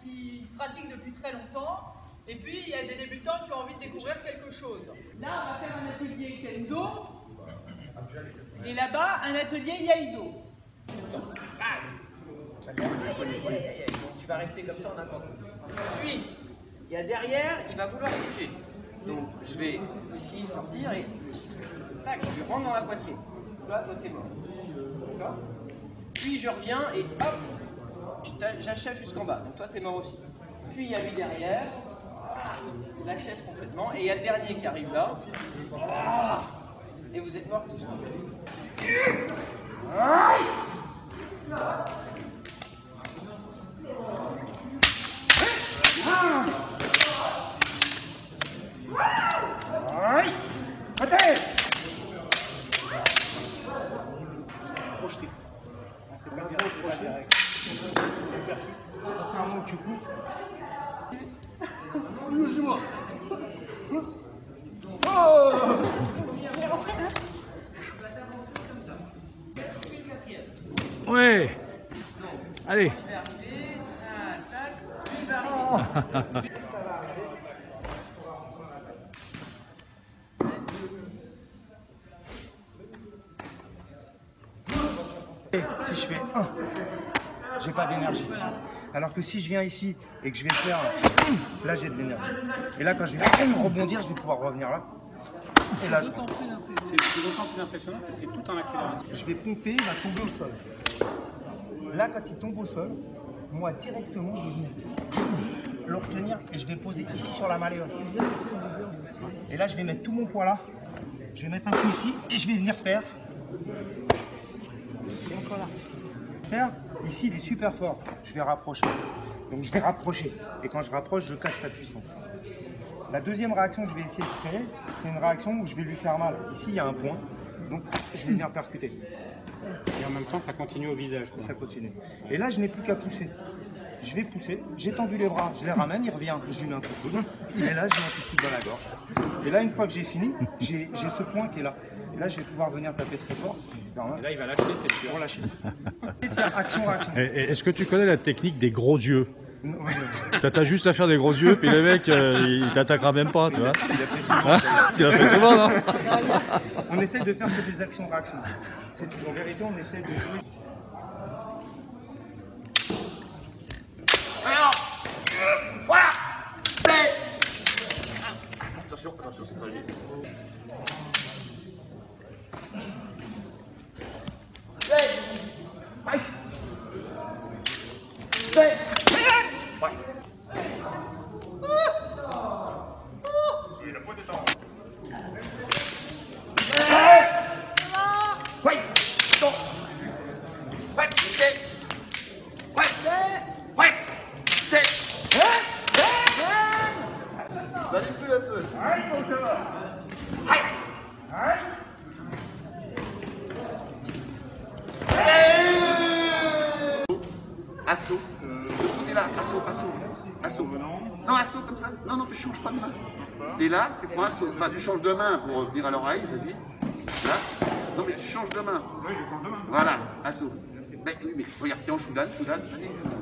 qui pratiquent depuis très longtemps. Et puis, il y a des débutants qui ont envie de découvrir quelque chose. Là, on va faire un atelier Kendo. Et là-bas, un atelier Iaido. Tu vas rester comme ça en attendant. Puis, il y a derrière, il va vouloir bouger. Donc, je vais ici sortir et tac, je rentre dans la poitrine. Là, toi, t'es mort. D'accord ? Puis, je reviens et hop, j'achève jusqu'en bas. Donc, toi, t'es mort aussi. Puis, il y a lui derrière. L'achève complètement. Et il y a le dernier qui arrive là. Et vous êtes morts tous. Projeté. C'est pas bien projeté. Contrairement où tu coupes. Logement. Ouais. Allez. Si je fais 1, j'ai pas d'énergie. Alors que si je viens ici et que je vais faire là, j'ai de l'énergie. Et là, quand je vais rebondir, je vais pouvoir revenir là. Et là, je rentre. C'est d'autant plus impressionnant que c'est tout en accélération. Je vais pomper, il va tomber au sol. Là, quand il tombe au sol, moi, directement, je vais venir le retenir et je vais poser ici sur la malléole. Et là, je vais mettre tout mon poids là. Je vais mettre un coup ici et je vais venir faire. Et encore là. Faire, ici, il est super fort. Je vais rapprocher. Donc, je vais rapprocher. Et quand je rapproche, je casse sa puissance. La deuxième réaction que je vais essayer de créer, c'est une réaction où je vais lui faire mal. Ici, il y a un point. Donc, je vais venir percuter. Et en même temps, ça continue au visage. Ça continue. Et là, je n'ai plus qu'à pousser. Je vais pousser, j'ai tendu les bras, je les ramène, il revient, je lui mets un coup de coude. Et là, je mets un coup de coude dans la gorge. Et là, une fois que j'ai fini, j'ai ce point qui est là. Et là, je vais pouvoir venir taper très fort. Et là, il va lâcher, c'est sûr. Pour lâcher. Et faire action-réaction. Est-ce que tu connais la technique des gros yeux? Non, ouais. T'as juste à faire des gros yeux, puis le mec, il t'attaquera même pas, tu vois. Il a fait souvent. Tu l'as fait souvent, non? On essaie de faire que des actions-réactions. C'est tout. En vérité, on essaie de jouer. Attention, attention, c'est fragile. Et la pointe est en haut. Manipule un peu. Assaut. De ce côté-là, assaut. Non, assaut comme ça. Non, tu changes pas de main. T'es là, tu prends assaut. Enfin, tu changes de main pour venir à l'oreille, vas-y. Là. Non, mais tu changes de main. Oui, je change de main. Voilà, assaut. Mais regarde, t'es en Shoudan, vas-y, Shoudan.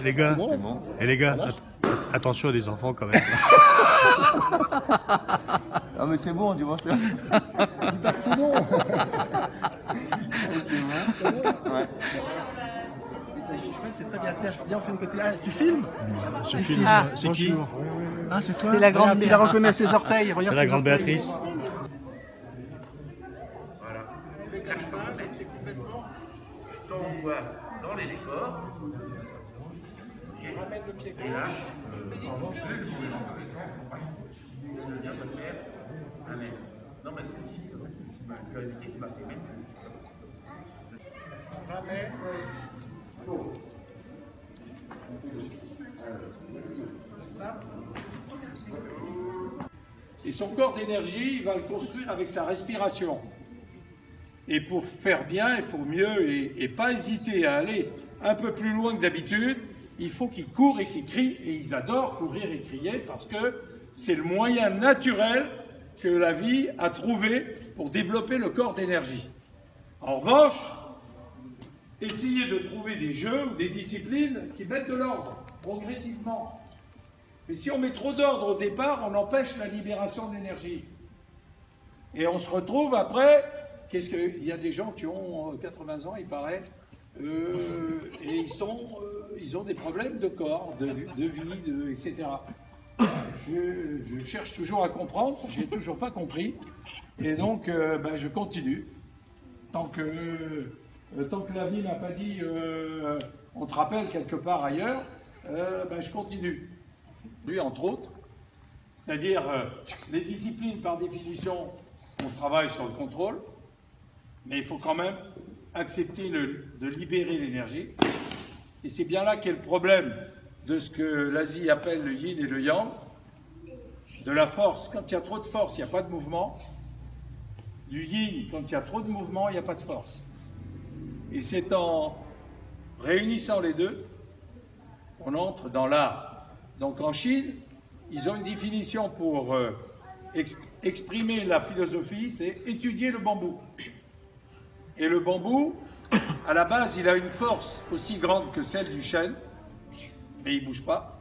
Les gars, Bon. et les gars, attention à des enfants quand même. Ah mais c'est bon, dis-moi c'est bon. Dis pas que c'est bon. C'est bon. Ouais. C'est très bien. Tiens, viens, on fait une côté. Ah, tu filmes? Je filme. C'est qui? Ah, c'est toi. C'est la grande Regarde, tu la reconnais ses orteils. C'est Regarde la ses grande orteils. Béatrice. Voilà. Faire ça, c'est complètement. Je t'envoie dans les décors. Ramène le pied. Et là, en revanche, le mouvement. Bien, ça fait. Allez. Non, mais c'est qui? Tu as indiqué qu'il m'a fait mettre. Ramène. Et son corps d'énergie, il va le construire avec sa respiration. Et pour faire bien, il faut mieux et pas hésiter à aller un peu plus loin que d'habitude. Il faut qu'ils courent et qu'ils crient. Et ils adorent courir et crier parce que c'est le moyen naturel que la vie a trouvé pour développer le corps d'énergie. En revanche, essayez de trouver des jeux ou des disciplines qui mettent de l'ordre. progressivement. Mais si on met trop d'ordre au départ, on empêche la libération de l'énergie. Et on se retrouve après, il y a des gens qui ont 80 ans, il paraît, et ils ont des problèmes de corps, de vie, etc. Je cherche toujours à comprendre, je n'ai toujours pas compris, et donc je continue. Tant que la vie ne m'a pas dit on te rappelle quelque part ailleurs, je continue. Lui, entre autres, c'est-à-dire les disciplines par définition, on travaille sur le contrôle, mais il faut quand même accepter de libérer l'énergie. Et c'est bien là qu'est le problème de ce que l'Asie appelle le yin et le yang, de la force. Quand il y a trop de force, il n'y a pas de mouvement. Du yin, quand il y a trop de mouvement, il n'y a pas de force. Et c'est en réunissant les deux, on entre dans l'art. Donc en Chine, ils ont une définition pour exprimer la philosophie, c'est étudier le bambou. Et le bambou, à la base, il a une force aussi grande que celle du chêne, mais il ne bouge pas.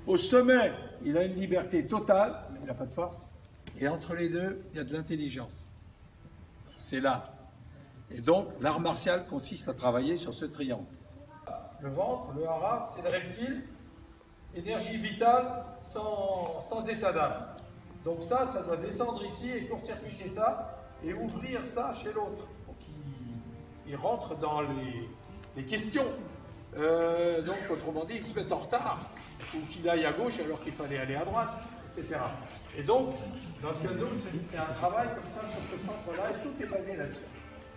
Au sommet, il a une liberté totale, mais il n'a pas de force. Et entre les deux, il y a de l'intelligence. C'est l'art. Et donc, l'art martial consiste à travailler sur ce triangle. Le ventre, le hara, c'est le reptile, énergie vitale sans état d'âme. Donc ça doit descendre ici et court-circuiter ça et ouvrir ça chez l'autre. Donc il rentre dans les questions. Donc autrement dit, il se met en retard ou qu'il aille à gauche alors qu'il fallait aller à droite, etc. Et donc, dans le Kendo, c'est un travail comme ça sur ce centre-là et tout est basé là-dessus.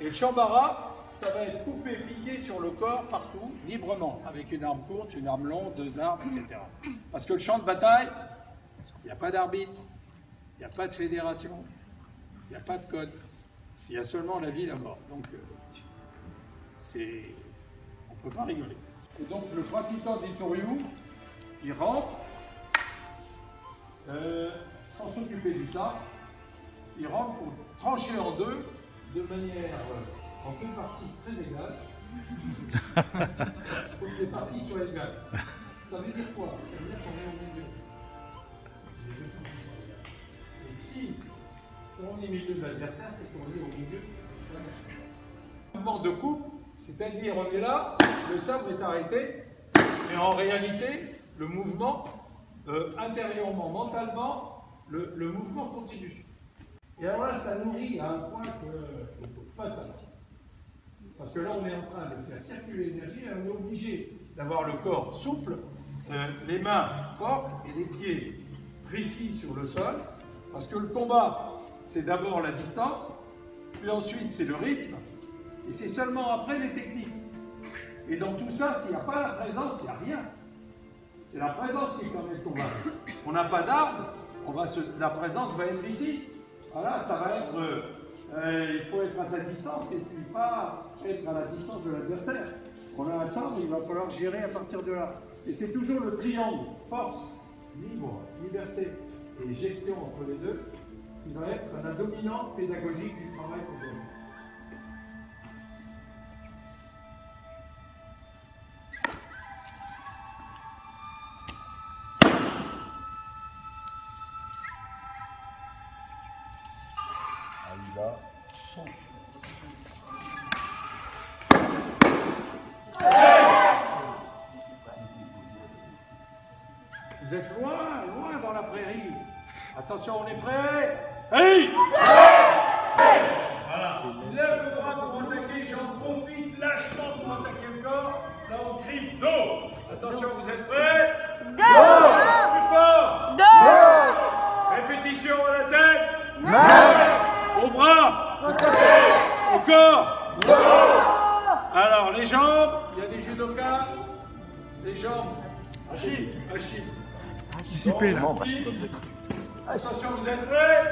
Et le Shambhara, ça va être coupé, piqué sur le corps, partout, librement, avec une arme courte, une arme longue, 2 armes, etc. Parce que le champ de bataille, il n'y a pas d'arbitre, il n'y a pas de fédération, il n'y a pas de code. Il y a seulement la vie et la mort. Donc, on ne peut pas rigoler. Et donc, le pratiquant d'Itoryu, il rentre, sans s'occuper de ça, il rentre pour trancher en deux, de manière en deux parties très égales. Il faut que les parties soient égales. Ça veut dire quoi? Ça veut dire qu'on est au milieu. C'est les deux parties qui sont égales. Et si on est au milieu de l'adversaire, c'est qu'on est au milieu de l'adversaire. Mouvement de coupe, c'est-à-dire on est là, le sabre est arrêté, mais en réalité, le mouvement, intérieurement, mentalement, le mouvement continue. Et alors là, ça nourrit à un point qu'on ne peut pas savoir. Parce que là, on est en train de faire circuler l'énergie et on est obligé d'avoir le corps souple, les mains fortes et les pieds précis sur le sol. Parce que le combat, c'est d'abord la distance, puis ensuite c'est le rythme, et c'est seulement après les techniques. Et dans tout ça, s'il n'y a pas la présence, il n'y a rien. C'est la présence qui permet le combat. On n'a pas d'arme, la présence va être ici. Voilà, ça va être, il faut être à sa distance et puis pas être à la distance de l'adversaire. On a un centre, il va falloir gérer à partir de là. Et c'est toujours le triangle, force, libre, liberté et gestion entre les deux, qui va être la dominante pédagogique du travail qu'on doit faire. Vous êtes loin dans la prairie. Attention, on est prêts? Hey! Voilà. Il lève le bras pour attaquer, j'en profite lâchement pour attaquer le corps. Là, on crie dos. Attention, vous êtes prêts? Dos! Plus fort! Dos! Répétition à la tête. Main! Au bras! Au corps! Alors, les jambes, il y a des judokas. Les jambes. Hachi. Anticiper là. Attention, vous êtes prêts?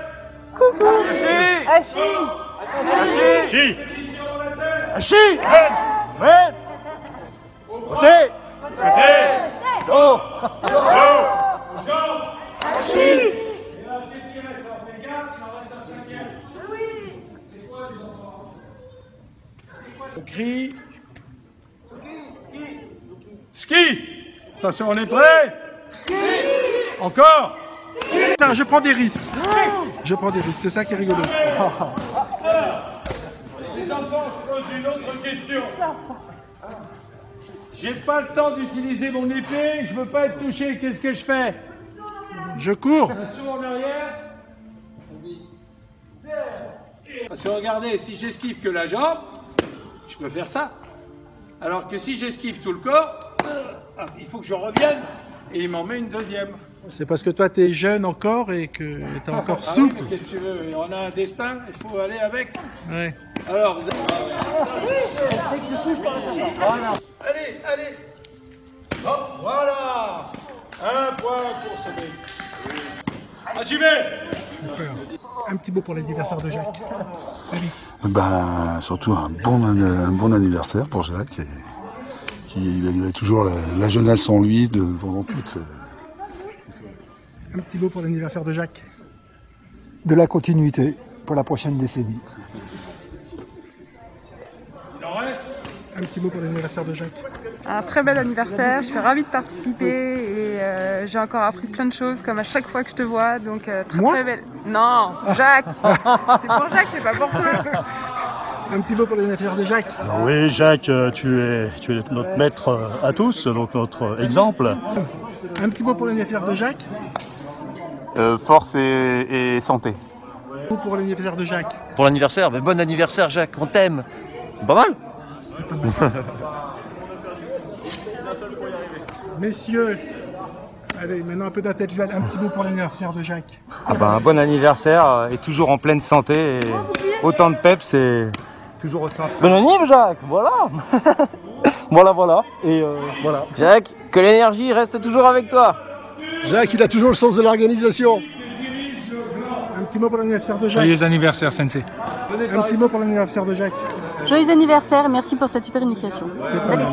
Coucou! Hachi! Hachi! Répétition à la tête. Hachi! Ouais! Côté! Côté! Dos! Aux jambes. Hachi! Et là, qu'est-ce qui reste? Ça en fait 4, il en reste un 5e. Oui! C'est quoi les enfants? On crie. Ski! Attention, on est prêt? Encore? Putain, je prends des risques. Je prends des risques, c'est ça qui est rigolo. Les enfants, je pose une autre question. J'ai pas le temps d'utiliser mon épée, je veux pas être touché, qu'est-ce que je fais? Je cours. Un saut en arrière. Parce que regardez, si j'esquive que la jambe, je peux faire ça. Alors que si j'esquive tout le corps, il faut que je revienne et il m'en met une deuxième. C'est parce que toi, tu es jeune encore et que tu es encore Ah oui, souple. mais qu'est-ce que tu veux? On a un destin, il faut aller avec. Ouais. Alors, vous allez, allez. Hop, voilà. Un point pour ce mec. Hajime. Un petit mot pour l'anniversaire de Jacques. Allez. Ben, surtout un bon anniversaire pour Jacques. Il a toujours la jeunesse en lui pendant toute. Un petit mot pour l'anniversaire de Jacques. De la continuité pour la prochaine décennie. Il en reste. Un petit mot pour l'anniversaire de Jacques. Un très bel anniversaire, je suis ravie de participer et j'ai encore appris plein de choses comme à chaque fois que je te vois, donc très belle. Non, Jacques. C'est pour Jacques, c'est pas pour toi. Un petit mot pour l'anniversaire de Jacques. Oui, Jacques, tu es notre maître à tous, donc notre exemple. Un petit mot pour l'anniversaire de Jacques. Force et santé. Un mot pour l'anniversaire de Jacques. Pour l'anniversaire, mais bon anniversaire Jacques, on t'aime. Pas mal. Messieurs, allez, maintenant un peu d'intelligence, un petit mot pour l'anniversaire de Jacques. Ah ben, un bon anniversaire et toujours en pleine santé et autant de peps et toujours au centre. Bon anniversaire Jacques, voilà. voilà. Et voilà. Jacques, que l'énergie reste toujours avec toi. Jacques, il a toujours le sens de l'organisation. Un petit mot pour l'anniversaire de Jacques. Joyeux anniversaire, Sensei. Un petit mot pour l'anniversaire de Jacques. Joyeux anniversaire, merci pour cette super initiation. C'est pas mal.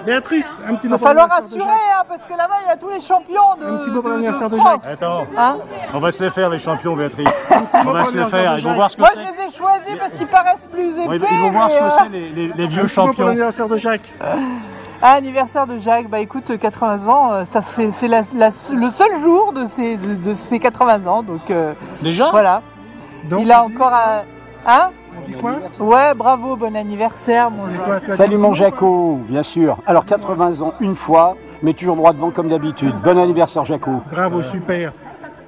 Béatrice, un petit mot Il va pour falloir l'anniversaire de assurer, Jacques. hein, parce que là-bas, il y a tous les champions de, Un petit mot pour l'anniversaire de France. Jacques. Attends, Hein on va se les faire les champions, Béatrice. On va se les faire, ils vont voir ce que Moi, c'est. je les ai choisis parce qu'ils paraissent plus épais. Ils vont voir ce que c'est les Un vieux petit mot pour champions. l'anniversaire de Jacques. Anniversaire de Jacques, bah écoute, 80 ans, ça c'est le seul jour de ses 80 ans, donc Déjà voilà. Donc, Il a encore un... Hein? on dit quoi? Ouais, bravo, bon anniversaire, mon Jacques. Toi, tu as Salut dit mon petit mot, Jaco, bien sûr. Alors 80 ans une fois, mais toujours droit devant comme d'habitude. Bon anniversaire Jaco. Bravo, super.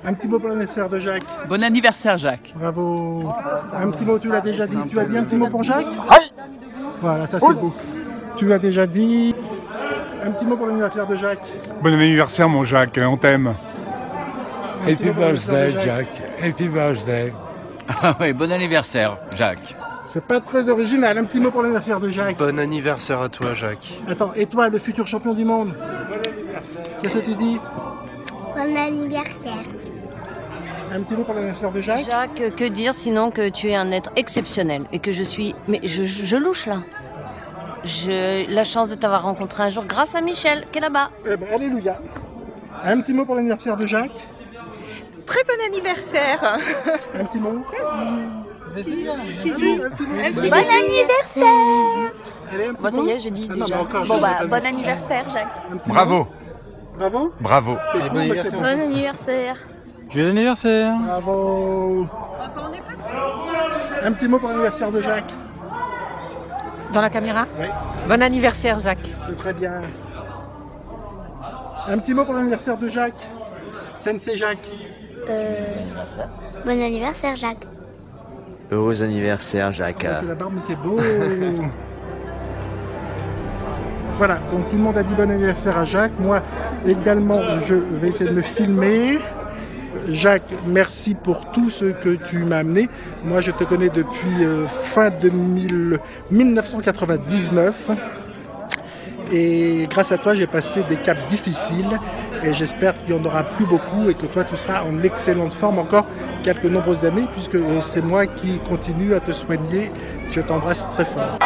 Un petit mot pour l'anniversaire de Jacques. Bon anniversaire, Jacques. Bravo. Un petit mot, tu l'as déjà dit. Tu as dit un petit mot pour Jacques? Aïe. Voilà, ça c'est beau. Tu l'as déjà dit. Un petit mot pour l'anniversaire de Jacques. Bon anniversaire, mon Jacques, on t'aime. Happy birthday, Jack. Happy birthday. Ah oui, bon anniversaire, Jacques. C'est pas très original. Un petit mot pour l'anniversaire de Jacques. Bon anniversaire à toi, Jacques. Attends, et toi, le futur champion du monde? Qu'est-ce que tu dis? Bon anniversaire. Un petit mot pour l'anniversaire de Jacques. Jacques, que dire sinon que tu es un être exceptionnel et que je suis... Mais je louche là. J'ai la chance de t'avoir rencontré un jour grâce à Michel, qui est là-bas. Eh ben, alléluia. Un petit mot pour l'anniversaire de Jacques. Très bon anniversaire. Un petit mot. Bon anniversaire. Allez, un petit Bon, ça mot. y est, j'ai dit Ah non, déjà. mais encore, Bon, je bah, l'ai pas bon dit. anniversaire, Jacques. Un petit Bravo. mot. Bravo. Bravo. C'est cool, mais c'est bon. Bon anniversaire. Joyeux anniversaire. Bravo. Un petit mot pour l'anniversaire de Jacques. Dans la caméra? Oui. Bon anniversaire, Jacques. C'est très bien. Un petit mot pour l'anniversaire de Jacques. Sensei Jacques. Bon anniversaire, Jacques. Heureux anniversaire Jacques. Avec la barbe, mais c'est beau. Voilà, donc tout le monde a dit bon anniversaire à Jacques. Moi également, je vais essayer de me filmer. Jacques, merci pour tout ce que tu m'as amené. Moi, je te connais depuis fin 1999. Et grâce à toi, j'ai passé des caps difficiles. Et j'espère qu'il n'y en aura plus beaucoup et que toi, tu seras en excellente forme encore quelques nombreuses années, puisque c'est moi qui continue à te soigner. Je t'embrasse très fort.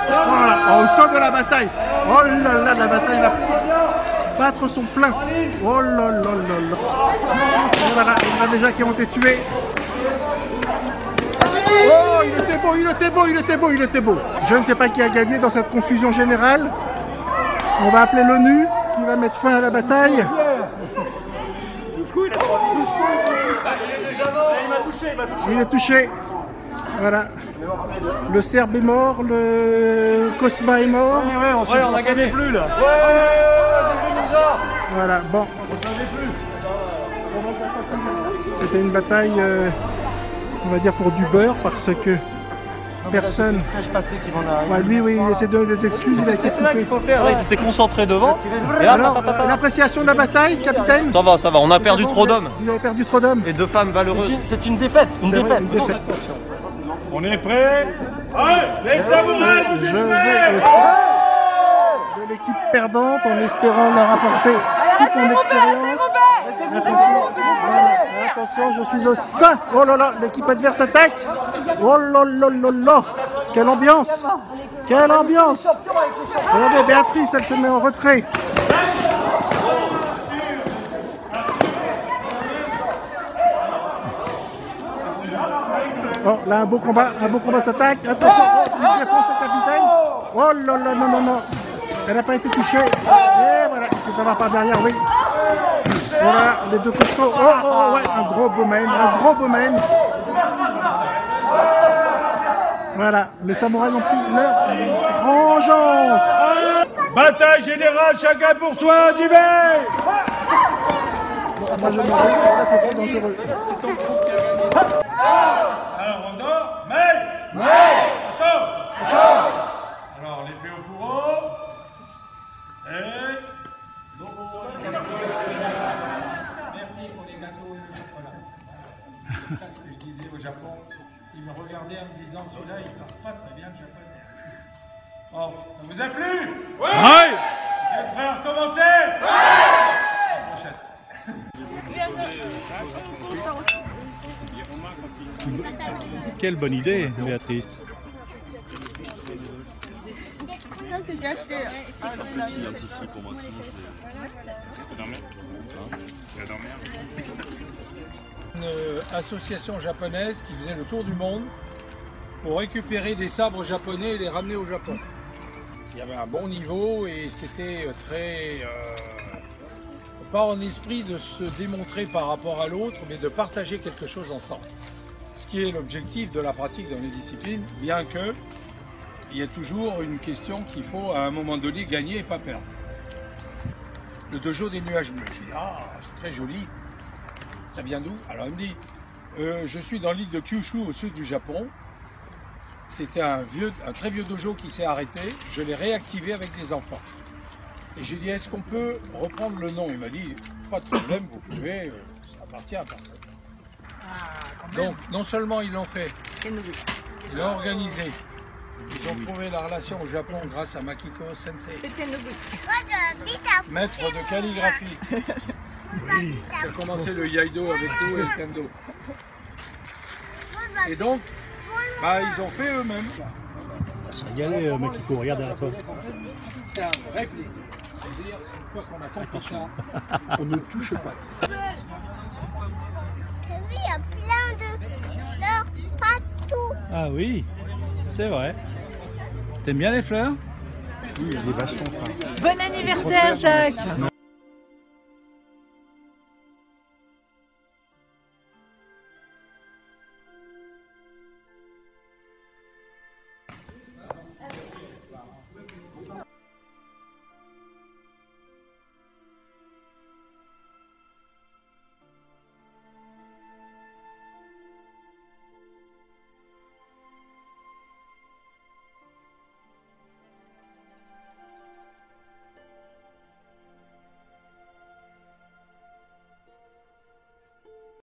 Voilà, au sein de la bataille. Oh là là, la bataille va battre son plein. Oh là là là là. Voilà, il y en a déjà qui ont été tués. Oh, il était beau, il était beau, il était beau, il était beau. Je ne sais pas qui a gagné dans cette confusion générale. On va appeler l'ONU qui va mettre fin à la bataille. Il est touché. Voilà. Le Serbe est mort, le Cosma est mort. Ouais, on a gagné plus là. Voilà, bon. C'était une bataille, on va dire, pour du beurre, parce que personne... qui vont arriver. Ouais, lui, oui, il essaie de donner des excuses. C'est ça qu'il faut faire. Là, ils étaient concentrés devant. Et là, alors, l'appréciation de la bataille, capitaine? Ça va, on a perdu trop d'hommes. Vous avez perdu trop d'hommes. Et 2 femmes valeureuses. C'est une défaite, une défaite. On est prêts? Allez, les samouraïs, vous êtes prêts? De l'équipe perdante, en espérant leur apporter toute mon expérience. Attention, je suis au sein. Oh là là, l'équipe adverse attaque. Oh là là là là. Quelle ambiance. Quelle ambiance. Regardez, Béatrice, elle se met en retrait. Oh, là, un beau combat s'attaque. Attention, il défend sa capitaine. Oh là là, non, non, non. Elle n'a pas été touchée. Et voilà, c'est pas par derrière, oui. Voilà, les deux costauds. Oh, oh, oh, ouais, un gros bowman, Voilà, les samouraïs ont pris leur vengeance. Bataille générale, chacun pour soi, j'y vais. Moi, je me rends, là, c'est trop dangereux. Alors, on dort. Mais Attends. Alors, l'épée au fourreau. Et... Merci pour les gâteaux et le chocolat. C'est ça ce que je disais au Japon. Ils me regardaient en me disant, celui-là, il parle pas très bien le japonais. Bon, ça vous a plu? Ouais. Vous êtes prêts à recommencer? Quelle bonne idée, Béatrice. Pour moi, sinon je vais dormir. Tu vas dormir. Une association japonaise qui faisait le tour du monde pour récupérer des sabres japonais et les ramener au Japon. Il y avait un bon niveau et c'était très... pas en esprit de se démontrer par rapport à l'autre, mais de partager quelque chose ensemble. Ce qui est l'objectif de la pratique dans les disciplines, bien que il y a toujours une question qu'il faut à un moment donné gagner et pas perdre. Le dojo des nuages bleus. Je dis, ah, c'est très joli. Ça vient d'où? Alors il me dit, je suis dans l'île de Kyushu au sud du Japon. C'était un très vieux dojo qui s'est arrêté. Je l'ai réactivé avec des enfants. Et je lui ai dit, est-ce qu'on peut reprendre le nom? Il m'a dit, pas de problème, vous pouvez, ça appartient à personne. Donc, non seulement ils l'ont fait, ils l'ont organisé, ils ont trouvé la relation au Japon grâce à Makiko Sensei, maître de calligraphie, qui a commencé le Iaido avec nous et le Kendo. Et donc, ils ont fait eux-mêmes. On va se régaler, Makiko, regarde derrière toi. C'est un vrai plaisir. C'est-à-dire, une fois qu'on a compris ça, on ne touche pas. Il y a plein de fleurs partout. Ah oui, c'est vrai. T'aimes bien les fleurs? Oui, il y a des bâtons. Bon anniversaire, Jacques. Non,